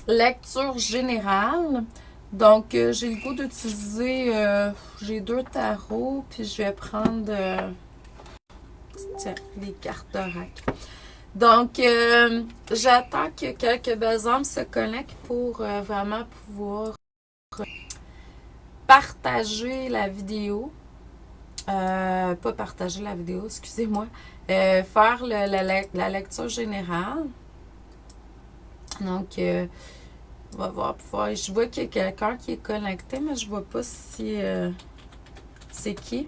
lecture générale. Donc, j'ai le goût d'utiliser, j'ai 2 tarots, puis je vais prendre, tiens, les cartes d'oracle. Donc, j'attends que quelques belles âmes se connectent pour vraiment pouvoir partager la vidéo. Pas partager la vidéo, excusez-moi. Faire la lecture générale. Donc, on va voir. Je vois qu'il y a quelqu'un qui est connecté, mais je ne vois pas si c'est qui.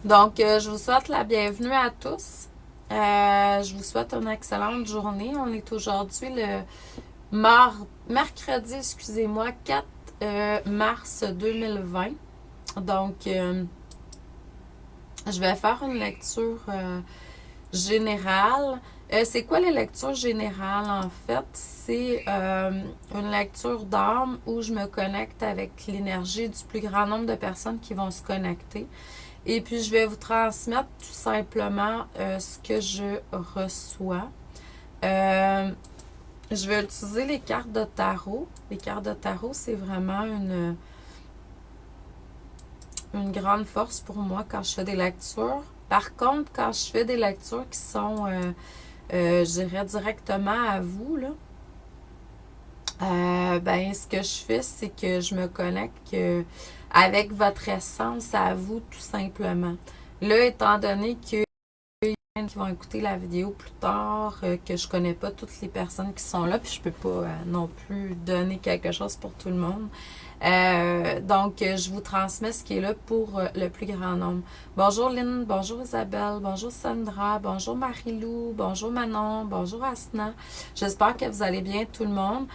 Donc, je vous souhaite la bienvenue à tous. Je vous souhaite une excellente journée. On est aujourd'hui le mercredi, excusez-moi, 4 mars 2020. Donc, je vais faire une lecture générale. C'est quoi les lectures générales en fait? C'est une lecture d'âme où je me connecte avec l'énergie du plus grand nombre de personnes qui vont se connecter. Et puis, je vais vous transmettre tout simplement ce que je reçois. Je vais utiliser les cartes de tarot. Les cartes de tarot, c'est vraiment une grande force pour moi quand je fais des lectures. Par contre, quand je fais des lectures qui sont, je dirais, directement à vous, là, ben, ce que je fais, c'est que je me connecte avec votre essence à vous, tout simplement. Là, étant donné que qui vont écouter la vidéo plus tard, que je connais pas toutes les personnes qui sont là, puis je peux pas non plus donner quelque chose pour tout le monde. Donc, je vous transmets ce qui est là pour le plus grand nombre. Bonjour Lynn, bonjour Isabelle, bonjour Sandra, bonjour Marie-Lou, bonjour Manon, bonjour Asna. J'espère que vous allez bien tout le monde.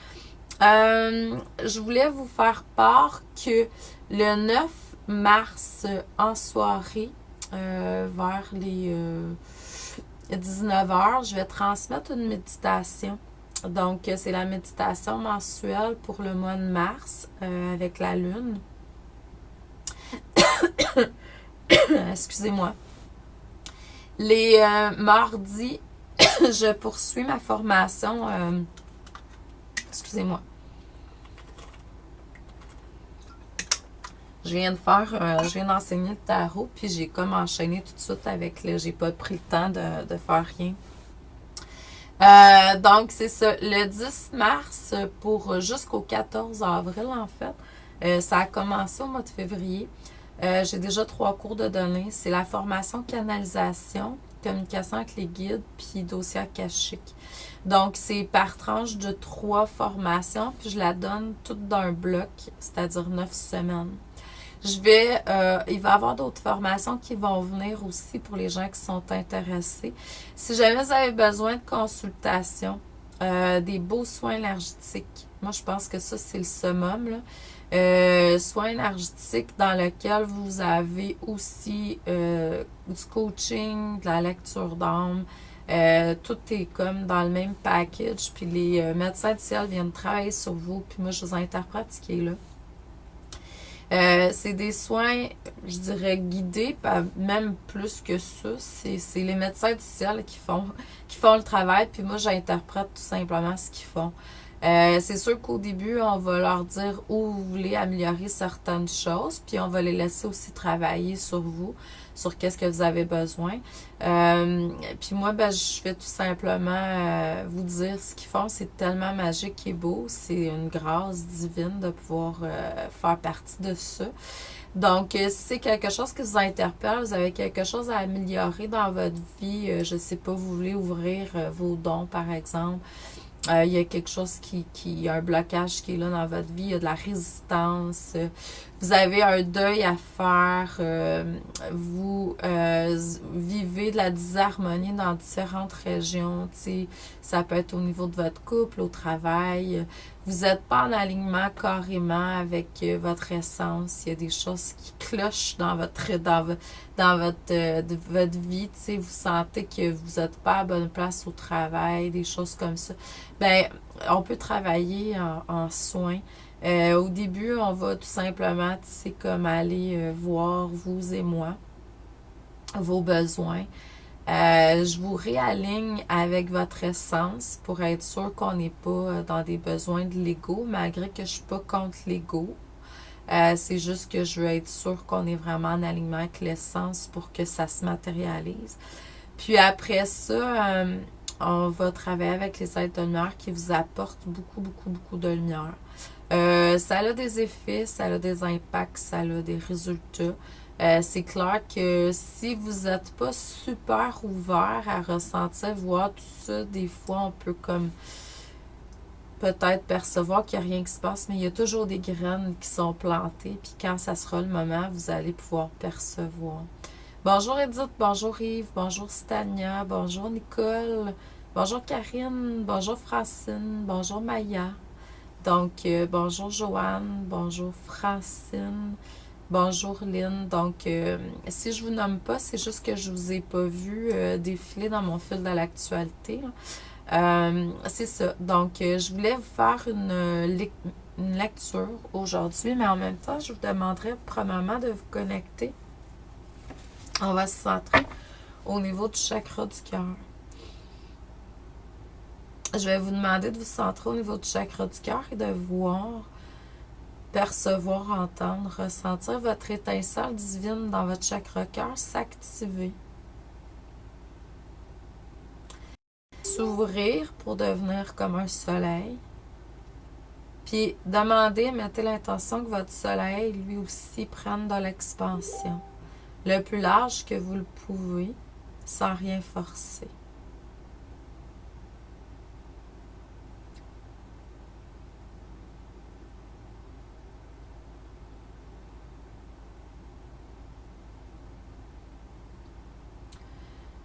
Je voulais vous faire part que le 9 mars en soirée, vers les 19h, je vais transmettre une méditation. Donc, c'est la méditation mensuelle pour le mois de mars avec la lune. Excusez-moi. Les mardis, je poursuis ma formation. Excusez-moi. Je viens d'enseigner le tarot, puis j'ai comme enchaîné tout de suite avec j'ai pas pris le temps de faire rien. Donc, c'est ça. Le 10 mars jusqu'au 14 avril, en fait. Ça a commencé au mois de février. J'ai déjà 3 cours de données. C'est la formation canalisation, communication avec les guides, puis dossier akashique. Donc, c'est par tranche de 3 formations, puis je la donne toute d'un bloc, c'est-à-dire 9 semaines. Il va y avoir d'autres formations qui vont venir aussi pour les gens qui sont intéressés. Si jamais vous avez besoin de consultation, des beaux soins énergétiques, moi je pense que ça c'est le summum, là. Soins énergétiques dans lequel vous avez aussi du coaching, de la lecture d'âme. Tout est comme dans le même package. Puis les médecins du ciel viennent travailler sur vous. Puis moi je vous interprète ce qui est là. C'est des soins, je dirais, guidés, même plus que ça. C'est les médecins du ciel qui font le travail, puis moi, j'interprète tout simplement ce qu'ils font. C'est sûr qu'au début, on va leur dire où vous voulez améliorer certaines choses, puis on va les laisser aussi travailler sur vous, sur qu'est-ce que vous avez besoin. Puis moi, ben, je vais tout simplement vous dire ce qu'ils font. C'est tellement magique et beau. C'est une grâce divine de pouvoir faire partie de ça. Donc, si c'est quelque chose qui vous interpelle, vous avez quelque chose à améliorer dans votre vie, je sais pas, vous voulez ouvrir vos dons, par exemple, il y a quelque chose il y a un blocage qui est là dans votre vie, il y a de la résistance, vous avez un deuil à faire, vous vivez de la disharmonie dans différentes régions, tu sais, ça peut être au niveau de votre couple, au travail, vous n'êtes pas en alignement carrément avec votre essence, il y a des choses qui clochent dans votre vie, tu sais, vous sentez que vous n'êtes pas à bonne place au travail, des choses comme ça. Ben, on peut travailler en soins. Au début, on va tout simplement, tu sais, comme aller voir, vous et moi, vos besoins. Je vous réaligne avec votre essence pour être sûr qu'on n'est pas dans des besoins de l'ego, malgré que je ne suis pas contre l'ego. C'est juste que je veux être sûre qu'on est vraiment en alignement avec l'essence pour que ça se matérialise. Puis après ça, on va travailler avec les êtres de lumière qui vous apportent beaucoup, beaucoup, beaucoup de lumière. Ça a des effets, ça a des impacts, ça a des résultats. C'est clair que si vous n'êtes pas super ouvert à ressentir, voir tout ça, des fois on peut comme peut-être percevoir qu'il n'y a rien qui se passe, mais il y a toujours des graines qui sont plantées, puis quand ça sera le moment, vous allez pouvoir percevoir. Bonjour Edith, bonjour Yves, bonjour Stania, bonjour Nicole, bonjour Karine, bonjour Francine, bonjour Maya. Donc, bonjour Joanne, bonjour Francine, bonjour Lynn. Donc, si je vous nomme pas, c'est juste que je vous ai pas vu défiler dans mon fil de l'actualité. C'est ça. Donc, je voulais vous faire une lecture aujourd'hui, mais en même temps, je vous demanderais premièrement de vous connecter. On va se centrer au niveau du chakra du cœur. Je vais vous demander de vous centrer au niveau du chakra du cœur et de voir, percevoir, entendre, ressentir votre étincelle divine dans votre chakra cœur s'activer. S'ouvrir pour devenir comme un soleil. Puis demandez, mettez l'intention que votre soleil lui aussi prenne de l'expansion. Le plus large que vous le pouvez, sans rien forcer.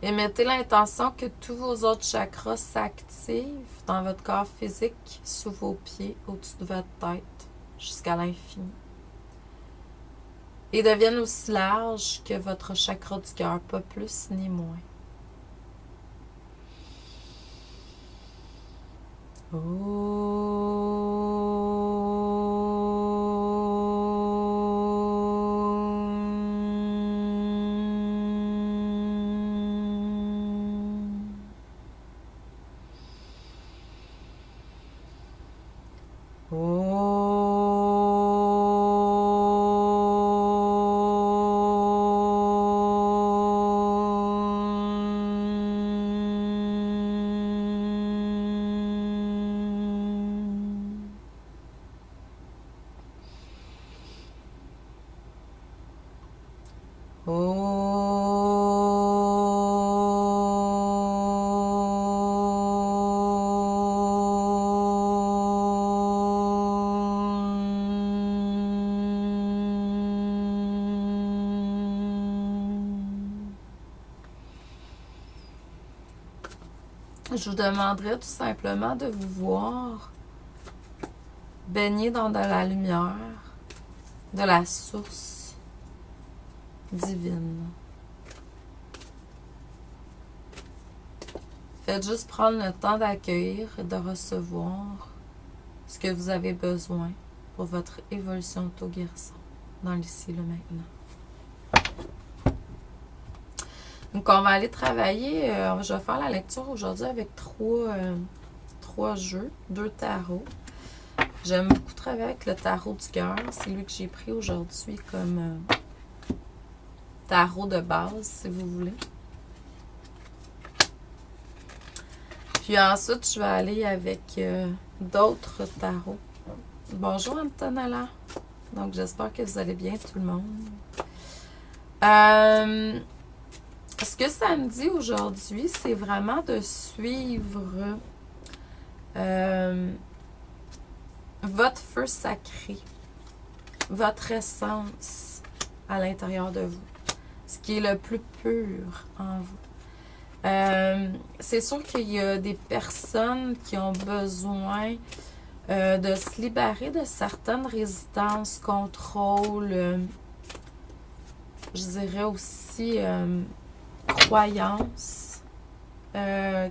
Et mettez l'intention que tous vos autres chakras s'activent dans votre corps physique, sous vos pieds, au-dessus de votre tête, jusqu'à l'infini. Et deviennent aussi larges que votre chakra du cœur, pas plus ni moins. Je vous demanderais tout simplement de vous voir baigner dans de la lumière, de la source divine. Faites juste prendre le temps d'accueillir et de recevoir ce que vous avez besoin pour votre évolution d'auto-guérison dans l'ici et le maintenant. Donc, on va aller travailler. Je vais faire la lecture aujourd'hui avec trois jeux, 2 tarots. J'aime beaucoup travailler avec le tarot du cœur. C'est lui que j'ai pris aujourd'hui comme tarot de base, si vous voulez. Puis ensuite, je vais aller avec d'autres tarots. Bonjour Antonella. Donc, j'espère que vous allez bien tout le monde. Ce que ça me dit aujourd'hui, c'est vraiment de suivre votre feu sacré, votre essence à l'intérieur de vous, ce qui est le plus pur en vous. C'est sûr qu'il y a des personnes qui ont besoin de se libérer de certaines résistances, contrôles, je dirais aussi croyances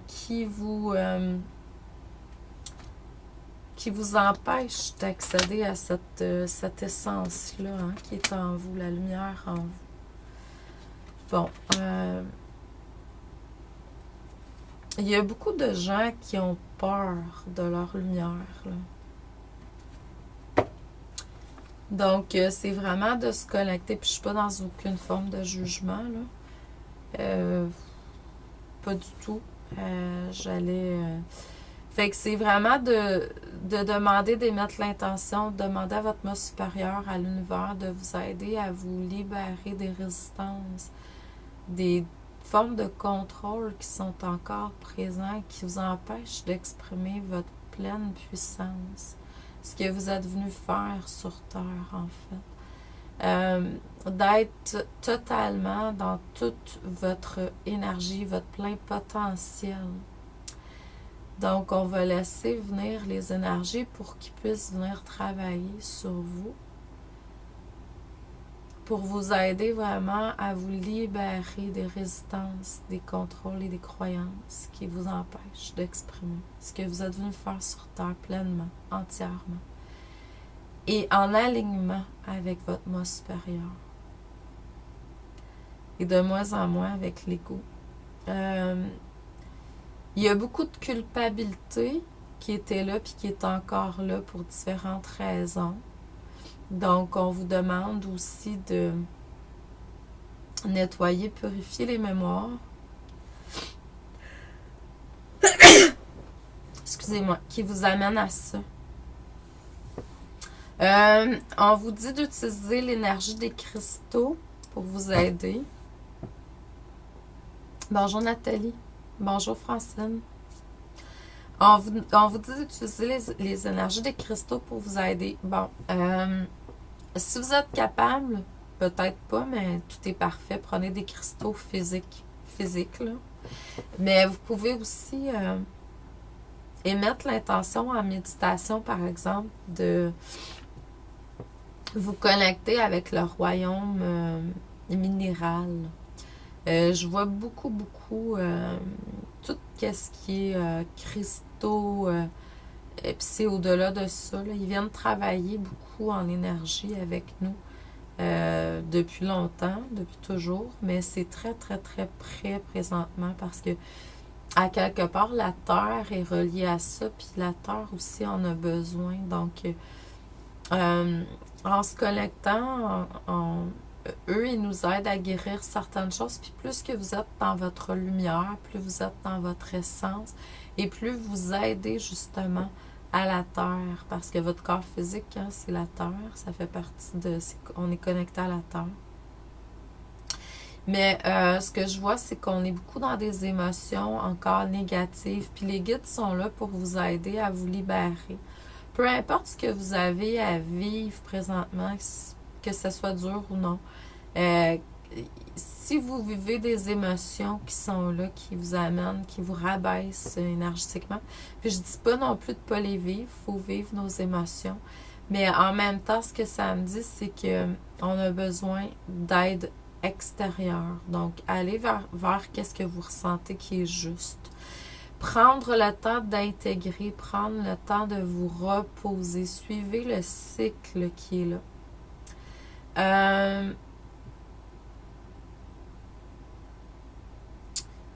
qui vous empêchent d'accéder à cette essence-là qui est en vous, la lumière en vous. Bon, Il y a beaucoup de gens qui ont peur de leur lumière, là. Donc, c'est vraiment de se connecter. Puis, je suis pas dans aucune forme de jugement, là. Pas du tout. Fait que c'est vraiment de demander, d'émettre l'intention, de demander à votre moi supérieur, à l'univers, de vous aider à vous libérer des résistances, des formes de contrôle qui sont encore présentes, qui vous empêchent d'exprimer votre pleine puissance, ce que vous êtes venu faire sur Terre, en fait. D'être totalement dans toute votre énergie, votre plein potentiel. Donc, on va laisser venir les énergies pour qu'ils puissent venir travailler sur vous, pour vous aider vraiment à vous libérer des résistances, des contrôles et des croyances qui vous empêchent d'exprimer ce que vous êtes venu faire sur Terre pleinement, entièrement, et en alignement avec votre moi supérieur. Et de moins en moins avec l'ego. Il y a beaucoup de culpabilité qui était là puis qui est encore là pour différentes raisons. Donc, on vous demande aussi de nettoyer, purifier les mémoires. Excusez-moi, qui vous amène à ça. On vous dit d'utiliser l'énergie des cristaux pour vous aider. Bonjour Nathalie. Bonjour Francine. On vous dit d'utiliser les énergies des cristaux pour vous aider. Bon, si vous êtes capable, peut-être pas, mais tout est parfait. Prenez des cristaux physiques là. Mais vous pouvez aussi émettre l'intention en méditation, par exemple, de vous connecter avec le royaume minéral. Je vois beaucoup tout ce qui est cristaux, et puis c'est au-delà de ça, là. Ils viennent travailler beaucoup en énergie avec nous depuis longtemps, depuis toujours, mais c'est très près présentement parce que à quelque part, la Terre est reliée à ça, puis la Terre aussi en a besoin. Donc, en se connectant, eux, ils nous aident à guérir certaines choses. Puis plus que vous êtes dans votre lumière, plus vous êtes dans votre essence, et plus vous aidez justement à la Terre. Parce que votre corps physique, hein, c'est la Terre. Ça fait partie de... On est connecté à la Terre. Mais ce que je vois, c'est qu'on est beaucoup dans des émotions encore négatives. Puis les guides sont là pour vous aider à vous libérer. Peu importe ce que vous avez à vivre présentement, que ce soit dur ou non. Si vous vivez des émotions qui sont là, qui vous amènent, qui vous rabaissent énergétiquement, puis je dis pas non plus de ne pas les vivre, il faut vivre nos émotions. Mais en même temps, ce que ça me dit, c'est qu'on a besoin d'aide extérieure. Donc, allez vers qu'est-ce que vous ressentez qui est juste. Prendre le temps d'intégrer, prendre le temps de vous reposer. Suivez le cycle qui est là.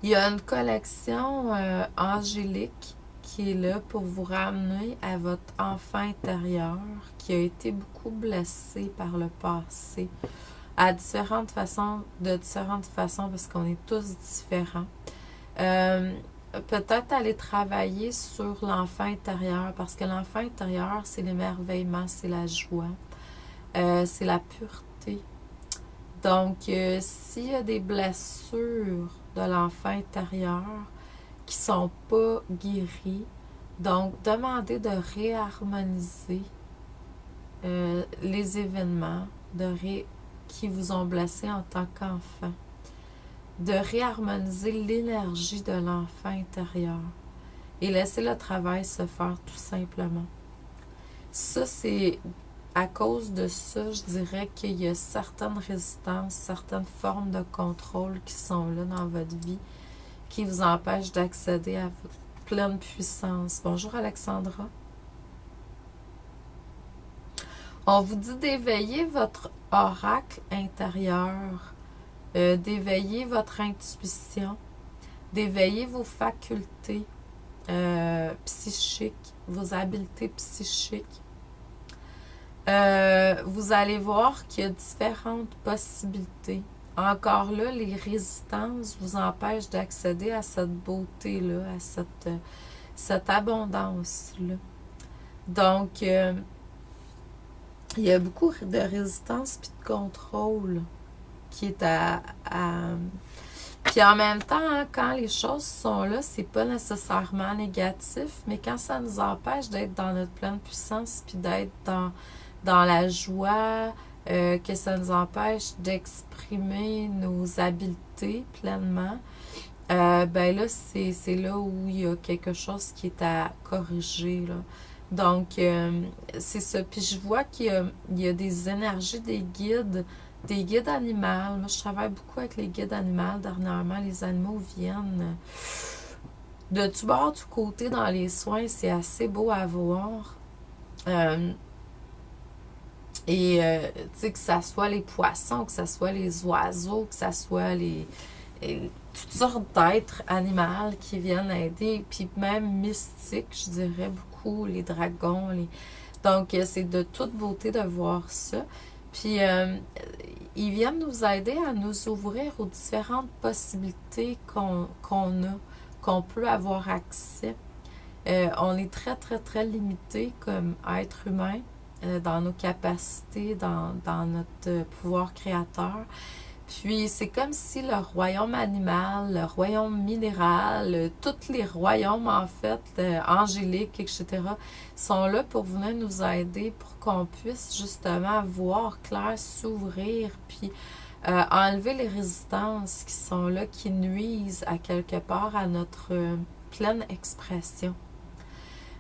Il y a une collection angélique qui est là pour vous ramener à votre enfant intérieur qui a été beaucoup blessé par le passé de différentes façons parce qu'on est tous différents. Peut-être aller travailler sur l'enfant intérieur parce que l'enfant intérieur, c'est l'émerveillement, c'est la joie, c'est la pureté. Donc, s'il y a des blessures de l'enfant intérieur qui ne sont pas guéries, donc demandez de réharmoniser les événements qui vous ont blessé en tant qu'enfant, de réharmoniser l'énergie de l'enfant intérieur et laisser le travail se faire tout simplement. Ça, c'est à cause de ça, je dirais qu'il y a certaines résistances, certaines formes de contrôle qui sont là dans votre vie, qui vous empêchent d'accéder à votre pleine puissance. Bonjour Alexandra. On vous dit d'éveiller votre oracle intérieur, d'éveiller votre intuition, d'éveiller vos facultés psychiques, vos habiletés psychiques. Vous allez voir qu'il y a différentes possibilités. Encore là, les résistances vous empêchent d'accéder à cette beauté-là, à cette abondance-là. Donc, il y a beaucoup de résistance puis de contrôle qui est Puis en même temps, hein, quand les choses sont là, c'est pas nécessairement négatif, mais quand ça nous empêche d'être dans notre pleine puissance puis d'être dans la joie, que ça nous empêche d'exprimer nos habiletés pleinement, ben là, c'est là où il y a quelque chose qui est à corriger, là. Donc, c'est ça. Puis je vois qu'il y a des énergies des guides animaux. Moi, je travaille beaucoup avec les guides animaux. Dernièrement, les animaux viennent de tout bord, tout côté dans les soins. C'est assez beau à voir. Tu sais, que ça soit les poissons, que ça soit les oiseaux, que ça soit toutes sortes d'êtres animaux qui viennent aider, puis même mystiques, je dirais beaucoup, les dragons. Donc, c'est de toute beauté de voir ça. Puis, ils viennent nous aider à nous ouvrir aux différentes possibilités qu'on a, qu'on peut avoir accès. On est très, très, très limité comme être humain dans nos capacités, dans notre pouvoir créateur. Puis, c'est comme si le royaume animal, le royaume minéral, tous les royaumes, en fait, angéliques, etc., sont là pour venir nous aider pour qu'on puisse justement voir clair, s'ouvrir, puis enlever les résistances qui sont là, qui nuisent à quelque part à notre pleine expression.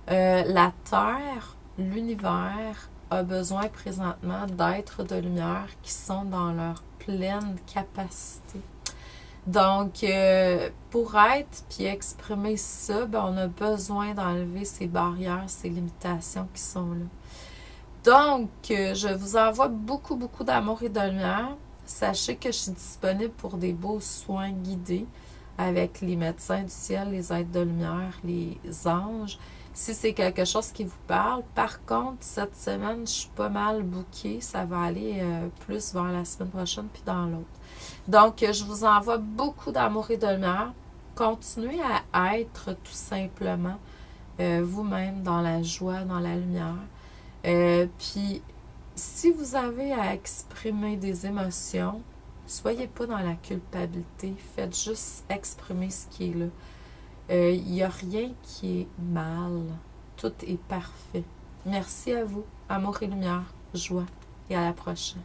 La Terre, l'univers, a besoin présentement d'êtres de lumière qui sont dans leur pleine capacité. Donc, pour être puis exprimer ça, ben, on a besoin d'enlever ces barrières, ces limitations qui sont là. Donc, je vous envoie beaucoup, beaucoup d'amour et de lumière. Sachez que je suis disponible pour des beaux soins guidés avec les médecins du ciel, les êtres de lumière, les anges. Si c'est quelque chose qui vous parle. Par contre, cette semaine, je suis pas mal bookée. Ça va aller plus vers la semaine prochaine puis dans l'autre. Donc, je vous envoie beaucoup d'amour et de lumière. Continuez à être tout simplement vous-même dans la joie, dans la lumière. Puis, si vous avez à exprimer des émotions, soyez pas dans la culpabilité. Faites juste exprimer ce qui est là. Il n'y a rien qui est mal. Tout est parfait. Merci à vous. Amour et lumière, joie. Et à la prochaine.